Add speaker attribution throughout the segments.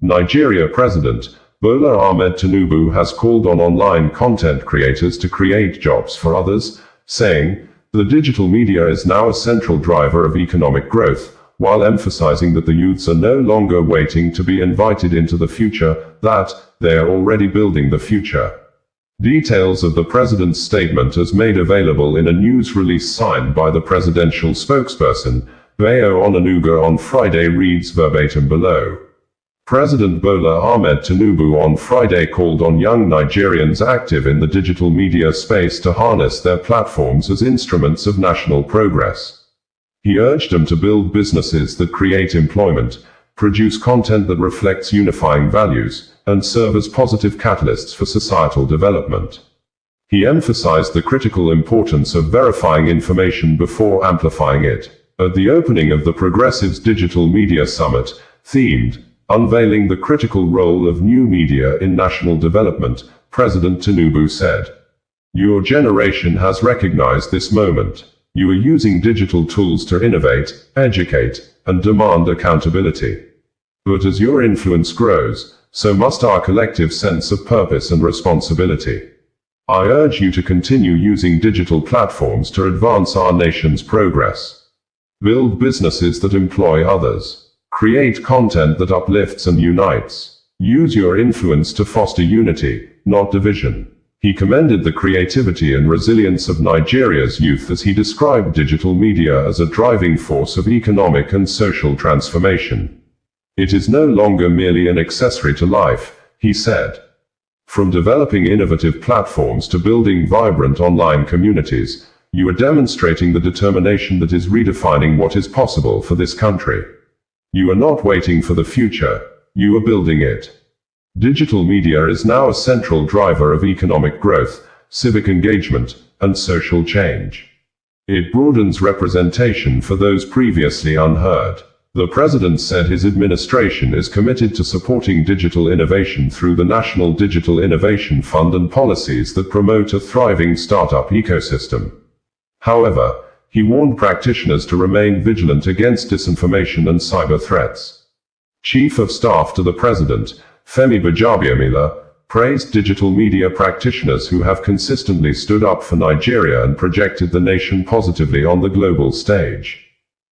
Speaker 1: Nigeria President Bola Ahmed Tinubu has called on online content creators to create jobs for others, saying, "The digital media is now a central driver of economic growth," while emphasizing that the youths are no longer waiting to be invited into the future, that they are already building the future. Details of the president's statement as made available in a news release signed by the presidential spokesperson, Bayo Onanuga, on Friday reads verbatim below. President Bola Ahmed Tinubu on Friday called on young Nigerians active in the digital media space to harness their platforms as instruments of national progress. He urged them to build businesses that create employment, produce content that reflects unifying values, and serve as positive catalysts for societal development. He emphasized the critical importance of verifying information before amplifying it. At the opening of the Progressives Digital Media Summit, themed, "Unveiling the Critical Role of New Media in National Development," President Tinubu said, "Your generation has recognized this moment. You are using digital tools to innovate, educate, and demand accountability. But as your influence grows, so must our collective sense of purpose and responsibility. I urge you to continue using digital platforms to advance our nation's progress. Build businesses that employ others. Create content that uplifts and unites. Use your influence to foster unity, not division." He commended the creativity and resilience of Nigeria's youth as he described digital media as a driving force of economic and social transformation. "It is no longer merely an accessory to life," he said. "From developing innovative platforms to building vibrant online communities, you are demonstrating the determination that is redefining what is possible for this country. You are not waiting for the future, you are building it." Digital media is now a central driver of economic growth, civic engagement, and social change. It broadens representation for those previously unheard. The president said his administration is committed to supporting digital innovation through the National Digital Innovation Fund and policies that promote a thriving startup ecosystem. However, he warned practitioners to remain vigilant against disinformation and cyber threats. Chief of Staff to the President, Femi Gbajabiamila, praised digital media practitioners who have consistently stood up for Nigeria and projected the nation positively on the global stage.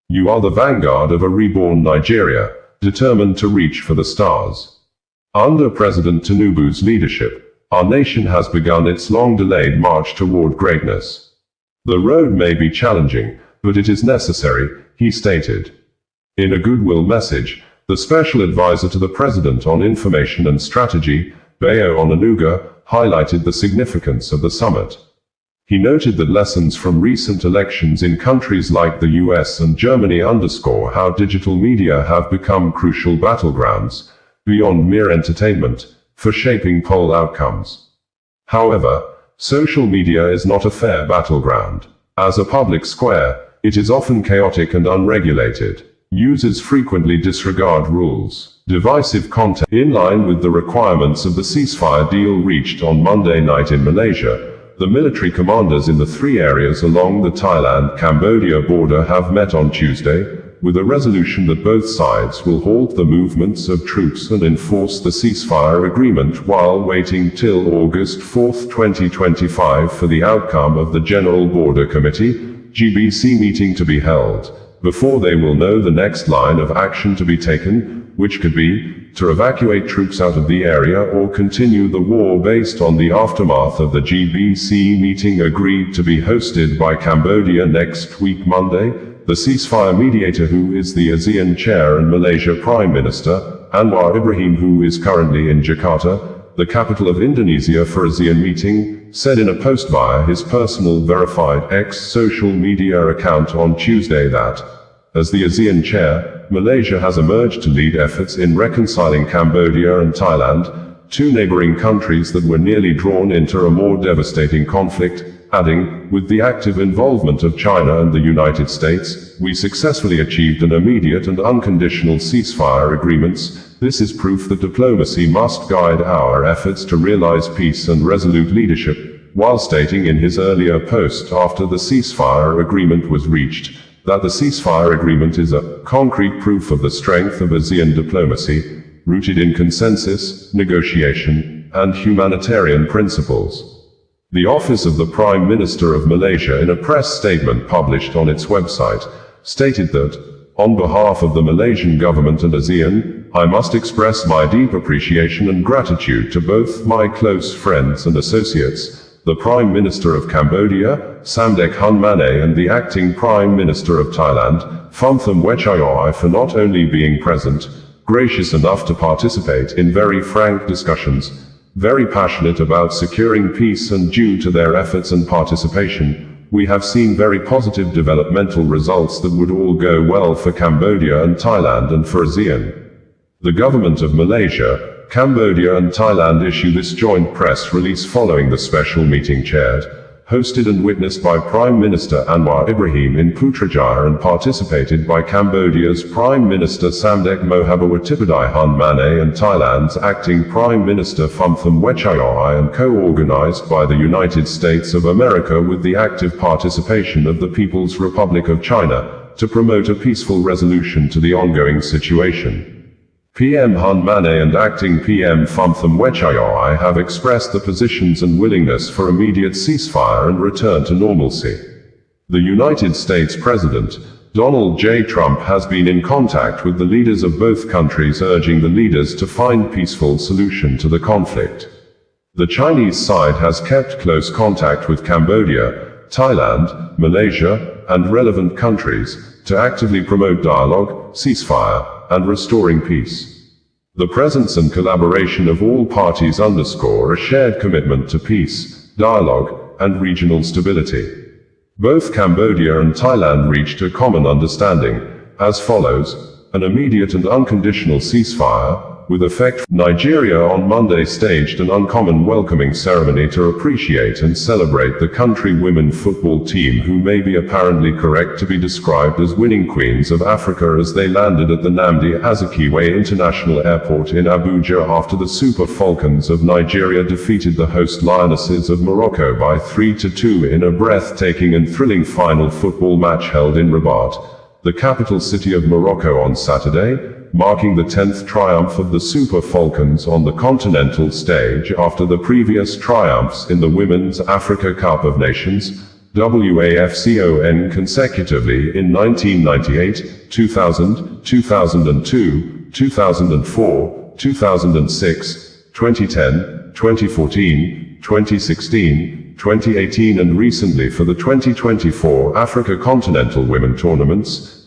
Speaker 1: "You are the vanguard of a reborn Nigeria, determined to reach for the stars." Under President Tinubu's leadership, our nation has begun its long-delayed march toward greatness. "The road may be challenging, but it is necessary," he stated. In a goodwill message, the special advisor to the president on information and strategy, Bayo Onanuga, highlighted the significance of the summit. He noted that lessons from recent elections in countries like the US and Germany underscore how digital media have become crucial battlegrounds, beyond mere entertainment, for shaping poll outcomes. However, social media is not a fair battleground. As a public square, it is often chaotic and unregulated. Users frequently disregard rules. Divisive content. In line with the requirements of the ceasefire deal reached on Monday night in Malaysia, the military commanders in the three areas along the Thailand-Cambodia border have met on Tuesday, with a resolution that both sides will halt the movements of troops and enforce the ceasefire agreement while waiting till August 4, 2025 for the outcome of the General Border Committee, GBC meeting to be held. Before they will know the next line of action to be taken, which could be, to evacuate troops out of the area or continue the war based on the aftermath of the GBC meeting agreed to be hosted by Cambodia next week Monday. The ceasefire mediator, who is the ASEAN chair and Malaysia Prime Minister, Anwar Ibrahim, who is currently in Jakarta, the capital of Indonesia for ASEAN meeting, said in a post via his personal verified X social media account on Tuesday that, as the ASEAN chair, Malaysia has emerged to lead efforts in reconciling Cambodia and Thailand, two neighboring countries that were nearly drawn into a more devastating conflict, adding, "With the active involvement of China and the United States, we successfully achieved an immediate and unconditional ceasefire agreements. This is proof that diplomacy must guide our efforts to realize peace and resolute leadership," while stating in his earlier post after the ceasefire agreement was reached, that the ceasefire agreement is a concrete proof of the strength of ASEAN diplomacy, rooted in consensus, negotiation, and humanitarian principles. The Office of the Prime Minister of Malaysia, in a press statement published on its website, stated that, on behalf of the Malaysian government and ASEAN, I must express my deep appreciation and gratitude to both my close friends and associates, the Prime Minister of Cambodia, Samdech Hun Mane, and the Acting Prime Minister of Thailand, Phumtham Wechayai, for not only being present, gracious enough to participate in very frank discussions, very passionate about securing peace, and due to their efforts and participation, we have seen very positive developmental results that would all go well for Cambodia and Thailand and for ASEAN. The government of Malaysia, Cambodia and Thailand issue this joint press release following the special meeting chaired, hosted and witnessed by Prime Minister Anwar Ibrahim in Putrajaya and participated by Cambodia's Prime Minister Samdech Mohabawatipidai Hun Mane and Thailand's Acting Prime Minister Phumtham Wechayai, and co-organized by the United States of America with the active participation of the People's Republic of China, to promote a peaceful resolution to the ongoing situation. PM Hun Mane and Acting PM Phumtham Wechayai have expressed the positions and willingness for immediate ceasefire and return to normalcy. The United States President, Donald J. Trump, has been in contact with the leaders of both countries, urging the leaders to find peaceful solution to the conflict. The Chinese side has kept close contact with Cambodia, Thailand, Malaysia, and relevant countries, to actively promote dialogue, ceasefire, and restoring peace. The presence and collaboration of all parties underscore a shared commitment to peace, dialogue, and regional stability. Both Cambodia and Thailand reached a common understanding, as follows: an immediate and unconditional ceasefire, with effect. Nigeria on Monday staged an uncommon welcoming ceremony to appreciate and celebrate the country women football team, who may be apparently correct to be described as winning queens of Africa, as they landed at the Nnamdi Azikiwe International Airport in Abuja after the Super Falcons of Nigeria defeated the host Lionesses of Morocco by 3-2 in a breathtaking and thrilling final football match held in Rabat, the capital city of Morocco, on Saturday, marking the 10th triumph of the Super Falcons on the continental stage after the previous triumphs in the Women's Africa Cup of Nations, WAFCON, consecutively in 1998, 2000, 2002, 2004, 2006, 2010, 2014, 2016, 2018 and recently for the 2024 Africa Continental Women Tournaments.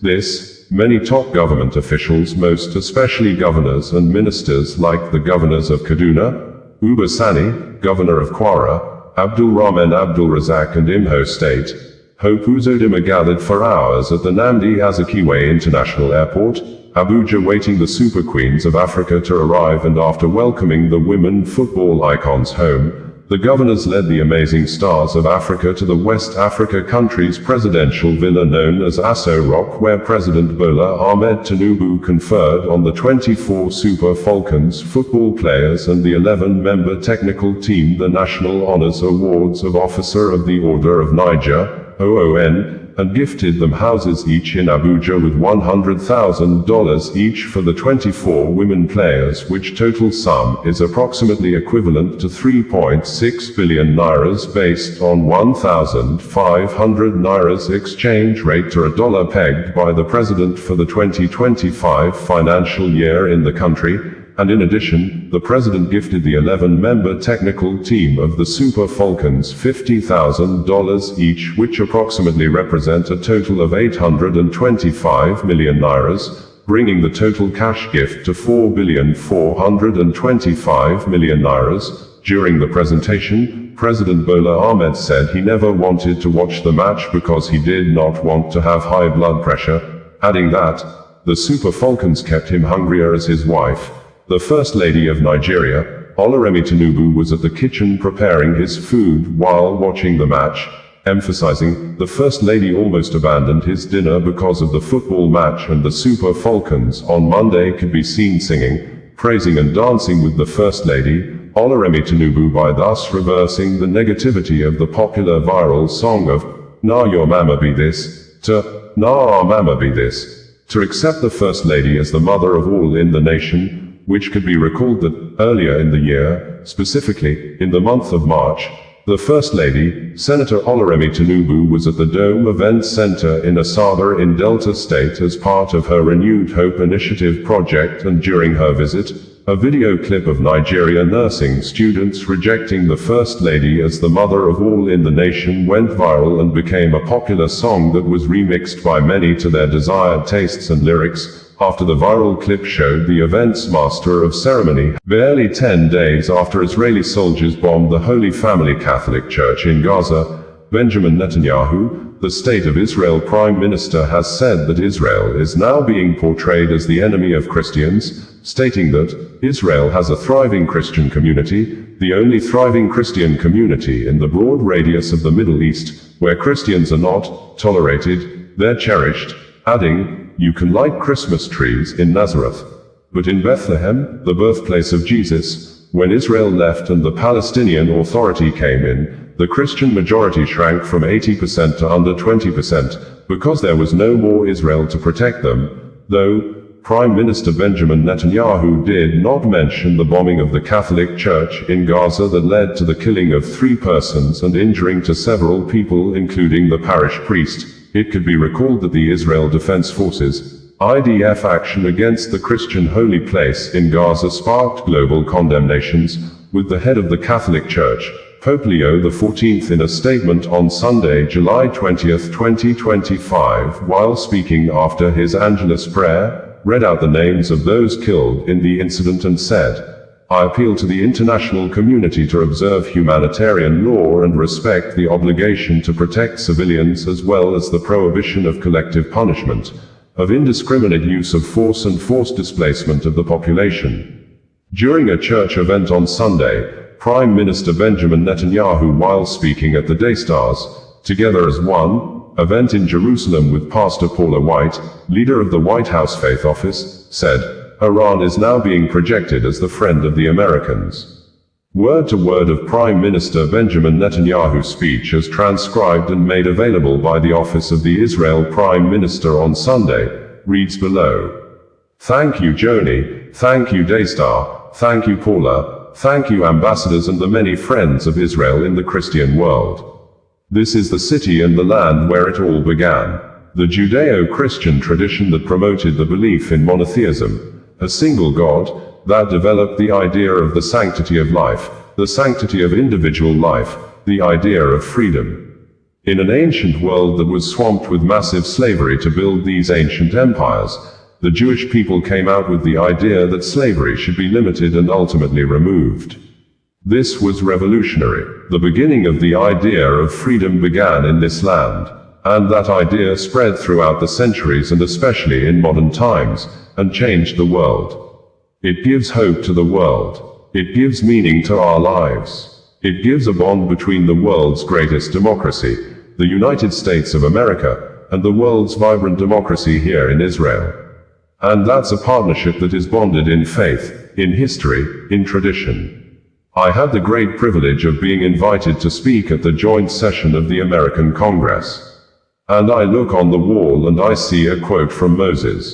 Speaker 1: Many top government officials, most especially governors and ministers like the governors of Kaduna, Uba Sani, governor of Kwara, Abdul Rahman Abdul Razak, and Imho State, Hope Uzodinma, gathered for hours at the Nnamdi Azikiwe International Airport, Abuja, waiting the Super Queens of Africa to arrive, and after welcoming the women football icons home, the governors led the amazing stars of Africa to the West Africa country's presidential villa known as Aso Rock, where President Bola Ahmed Tinubu conferred on the 24 Super Falcons football players and the 11-member technical team the National Honors Awards of Officer of the Order of Niger, OON, and gifted them houses each in Abuja with $100,000 each for the 24 women players, which total sum is approximately equivalent to 3.6 billion nairas based on 1,500 nairas exchange rate to a dollar, pegged by the president for the 2025 financial year in the country. And in addition, the president gifted the 11-member technical team of the Super Falcons $50,000 each, which approximately represent a total of 825 million nairas, bringing the total cash gift to 4,425 million nairas. During the presentation, President Bola Ahmed said he never wanted to watch the match because he did not want to have high blood pressure, adding that the Super Falcons kept him hungrier, as his wife, the First Lady of Nigeria, Oloremi Tinubu, was at the kitchen preparing his food while watching the match, emphasizing the First Lady almost abandoned his dinner because of the football match, and the Super Falcons on Monday could be seen singing, praising and dancing with the First Lady, Oloremi Tinubu, by thus reversing the negativity of the popular viral song of "Na Your Mama Be This" to "Na Our Mama Be This." To accept the First Lady as the mother of all in the nation, which could be recalled that, earlier in the year, specifically, in the month of March, the First Lady, Senator Oloremi Tinubu, was at the Dome Event Center in Asaba in Delta State as part of her Renewed Hope Initiative project, and during her visit, a video clip of Nigeria nursing students rejecting the First Lady as the mother of all in the nation went viral and became a popular song that was remixed by many to their desired tastes and lyrics. After the viral clip showed the event's master of ceremony, barely 10 days after Israeli soldiers bombed the Holy Family Catholic Church in Gaza, Benjamin Netanyahu, the State of Israel Prime Minister, has said that Israel is now being portrayed as the enemy of Christians, stating that Israel has a thriving Christian community, the only thriving Christian community in the broad radius of the Middle East, where Christians are not tolerated, they're cherished, adding, "You can light Christmas trees in Nazareth. But in Bethlehem, the birthplace of Jesus, when Israel left and the Palestinian Authority came in, the Christian majority shrank from 80% to under 20%, because there was no more Israel to protect them," though Prime Minister Benjamin Netanyahu did not mention the bombing of the Catholic Church in Gaza that led to the killing of 3 persons and injuring to several people, including the parish priest. It could be recalled that the Israel Defense Forces, IDF, action against the Christian holy place in Gaza sparked global condemnations, with the head of the Catholic Church, Pope Leo XIV, in a statement on Sunday, July 20, 2025, while speaking after his Angelus prayer, read out the names of those killed in the incident and said, "I appeal to the international community to observe humanitarian law and respect the obligation to protect civilians, as well as the prohibition of collective punishment, of indiscriminate use of force and forced displacement of the population." During a church event on Sunday, Prime Minister Benjamin Netanyahu, while speaking at the Daystars Together as One event in Jerusalem with Pastor Paula White, leader of the White House Faith Office, said, "Iran is now being projected as the friend of the Americans." Word to word of Prime Minister Benjamin Netanyahu's speech as transcribed and made available by the Office of the Israel Prime Minister on Sunday, reads below. Thank you, Joni. Thank you, Daystar. Thank you, Paula. Thank you, ambassadors and the many friends of Israel in the Christian world. This is the city and the land where it all began. The Judeo-Christian tradition that promoted the belief in monotheism, a single God, that developed the idea of the sanctity of life, the sanctity of individual life, the idea of freedom. In an ancient world that was swamped with massive slavery to build these ancient empires, the Jewish people came out with the idea that slavery should be limited and ultimately removed. This was revolutionary. The beginning of the idea of freedom began in this land, and that idea spread throughout the centuries and especially in modern times, and changed the world. It gives hope to the world. It gives meaning to our lives. It gives a bond between the world's greatest democracy, the United States of America, and the world's vibrant democracy here in Israel. And that's a partnership that is bonded in faith, in history, in tradition. I had the great privilege of being invited to speak at the joint session of the American Congress. And I look on the wall and I see a quote from Moses.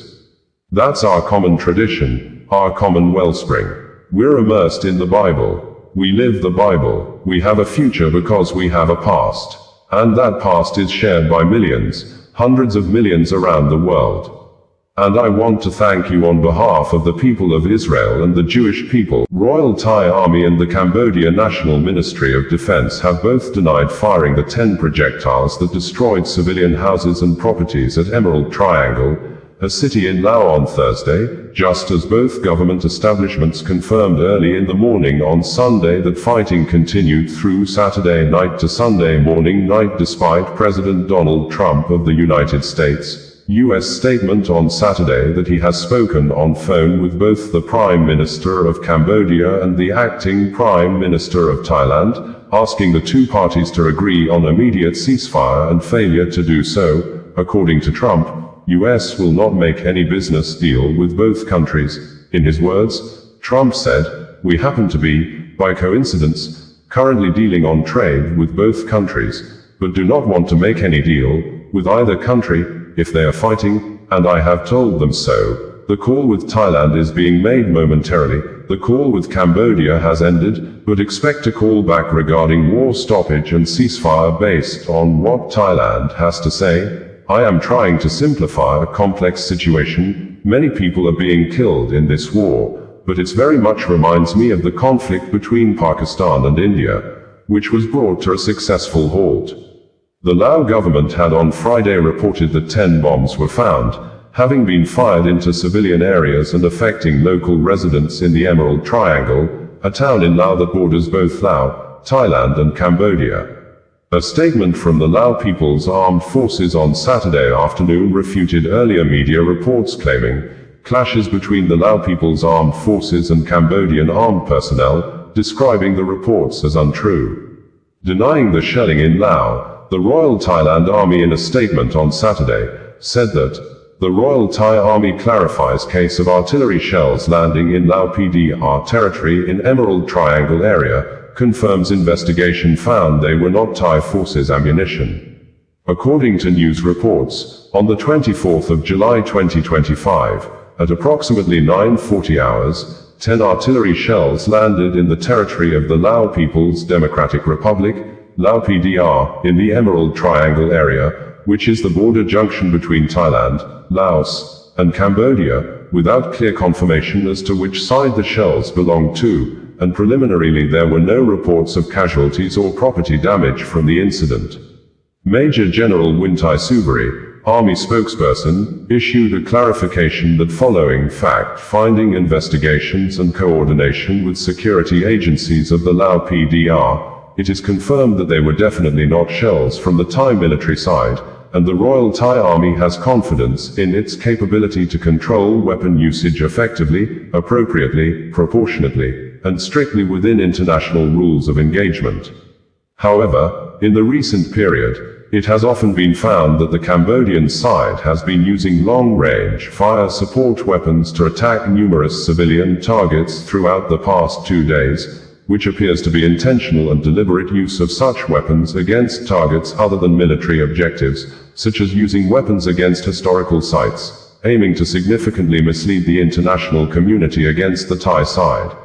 Speaker 1: That's our common tradition, our common wellspring. We're immersed in the Bible. We live the Bible. We have a future because we have a past. And that past is shared by millions, hundreds of millions around the world. And I want to thank you on behalf of the people of Israel and the Jewish people. Royal Thai Army and the Cambodia National Ministry of Defense have both denied firing the 10 projectiles that destroyed civilian houses and properties at Emerald Triangle, a city in Laos on Thursday, just as both government establishments confirmed early in the morning on Sunday that fighting continued through Saturday night to Sunday morning night despite President Donald Trump of the United States' U.S. statement on Saturday that he has spoken on phone with both the Prime Minister of Cambodia and the acting Prime Minister of Thailand, asking the two parties to agree on immediate ceasefire and failure to do so. According to Trump, U.S. will not make any business deal with both countries. In his words, Trump said, "We happen to be, by coincidence, currently dealing on trade with both countries, but do not want to make any deal with either country if they are fighting, and I have told them so. the call with Thailand is being made momentarily. The call with Cambodia has ended, but expect a call back regarding war stoppage and ceasefire based on what Thailand has to say. I am trying to simplify a complex situation. Many people are being killed in this war, but it very much reminds me of the conflict between Pakistan and India, which was brought to a successful halt. The Lao government had on Friday reported that 10 bombs were found, having been fired into civilian areas and affecting local residents in the Emerald Triangle, a town in Lao that borders both Laos, Thailand and Cambodia. A statement from the Lao People's Armed Forces on Saturday afternoon refuted earlier media reports claiming clashes between the Lao People's Armed Forces and Cambodian armed personnel, describing the reports as untrue. Denying the shelling in Laos, the Royal Thailand Army in a statement on Saturday said that the Royal Thai Army clarifies case of artillery shells landing in Lao PDR territory in Emerald Triangle area, confirms investigation found they were not Thai forces ammunition. According to news reports, on the 24th of July 2025, at approximately 9:40 hours, 10 artillery shells landed in the territory of the Lao People's Democratic Republic, Lao PDR, in the Emerald Triangle area, which is the border junction between Thailand, Laos, and Cambodia, without clear confirmation as to which side the shells belonged to, and preliminarily there were no reports of casualties or property damage from the incident. Major General Wintai Subari, Army spokesperson, issued a clarification that following fact-finding investigations and coordination with security agencies of the Lao PDR, it is confirmed that they were definitely not shells from the Thai military side, and the Royal Thai Army has confidence in its capability to control weapon usage effectively, appropriately, proportionately, and strictly within international rules of engagement. However, in the recent period, it has often been found that the Cambodian side has been using long-range fire support weapons to attack numerous civilian targets throughout the past 2 days, which appears to be intentional and deliberate use of such weapons against targets other than military objectives, such as using weapons against historical sites, aiming to significantly mislead the international community against the Thai side.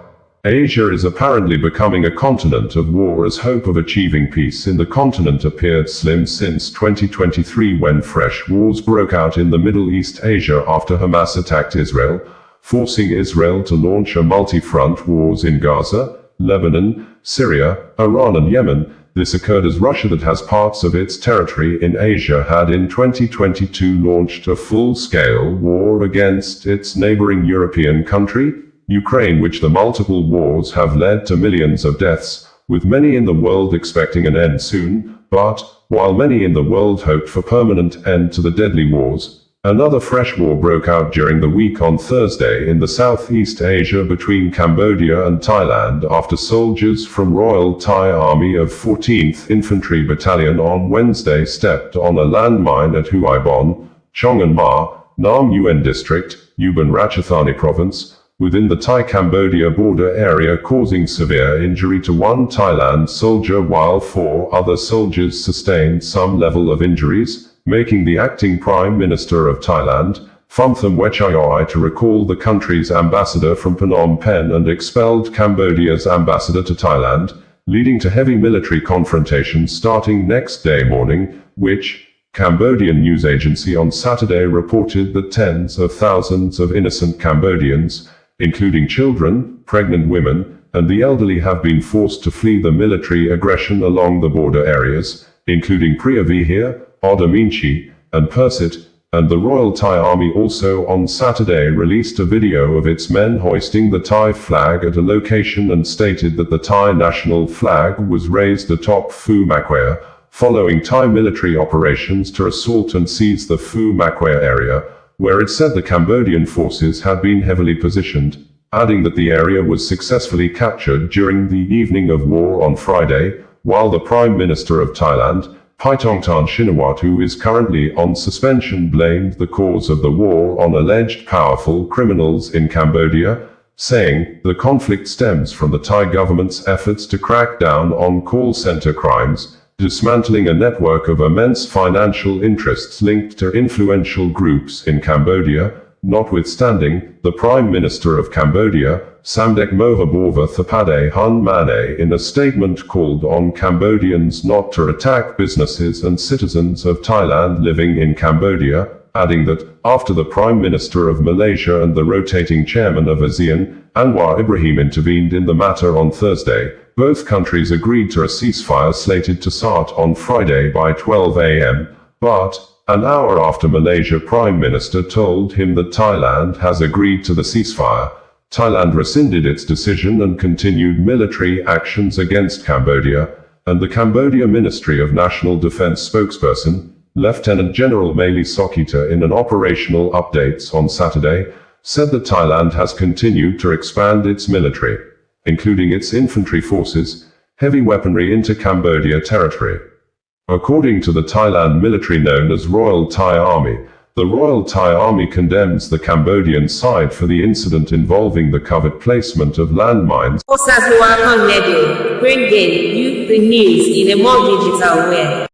Speaker 1: Asia is apparently becoming a continent of war as hope of achieving peace in the continent appeared slim since 2023 when fresh wars broke out in the Middle East Asia after Hamas attacked Israel, forcing Israel to launch a multi-front wars in Gaza, Lebanon, Syria, Iran and Yemen. This occurred as Russia, that has parts of its territory in Asia, had in 2022 launched a full-scale war against its neighboring European country, Ukraine, which the multiple wars have led to millions of deaths, with many in the world expecting an end soon. But, while many in the world hoped for permanent end to the deadly wars, another fresh war broke out during the week on Thursday in the Southeast Asia between Cambodia and Thailand after soldiers from Royal Thai Army of 14th Infantry Battalion on Wednesday stepped on a landmine at Huai Bon, Chongan Ma, Nam Yuen District, Ubon Ratchathani Province, within the Thai-Cambodia border area, causing severe injury to one Thailand soldier while 4 other soldiers sustained some level of injuries, making the acting Prime Minister of Thailand, Phumtham Wechayoi, to recall the country's ambassador from Phnom Penh and expelled Cambodia's ambassador to Thailand, leading to heavy military confrontations starting next day morning, which, Cambodian news agency on Saturday reported that tens of thousands of innocent Cambodians, including children, pregnant women, and the elderly, have been forced to flee the military aggression along the border areas, including Preah Vihear, Oddar Meanchey, and Persit, and the Royal Thai Army also on Saturday released a video of its men hoisting the Thai flag at a location and stated that the Thai national flag was raised atop Phu Makwea, following Thai military operations to assault and seize the Phu Makwea area, where it said the Cambodian forces had been heavily positioned, adding that the area was successfully captured during the evening of war on Friday, while the Prime Minister of Thailand, Paetongtarn Shinawatra, who is currently on suspension, blamed the cause of the war on alleged powerful criminals in Cambodia, saying, the conflict stems from the Thai government's efforts to crack down on call center crimes, dismantling a network of immense financial interests linked to influential groups in Cambodia, notwithstanding, the Prime Minister of Cambodia, Samdech Mahaborva Thapade Hun Mane, in a statement called on Cambodians not to attack businesses and citizens of Thailand living in Cambodia, adding that, after the Prime Minister of Malaysia and the rotating chairman of ASEAN, Anwar Ibrahim, intervened in the matter on Thursday, both countries agreed to a ceasefire slated to start on Friday by 12 a.m., but, an hour after Malaysia Prime Minister told him that Thailand has agreed to the ceasefire, Thailand rescinded its decision and continued military actions against Cambodia, and the Cambodia Ministry of National Defense spokesperson, Lieutenant General Maili Sokita, in an operational updates on Saturday, said that Thailand has continued to expand its military, including its infantry forces, heavy weaponry into Cambodia territory. According to the Thailand military known as Royal Thai Army, the Royal Thai Army condemns the Cambodian side for the incident involving the covert placement of landmines.
Speaker 2: Bringing you the news in a more digital way.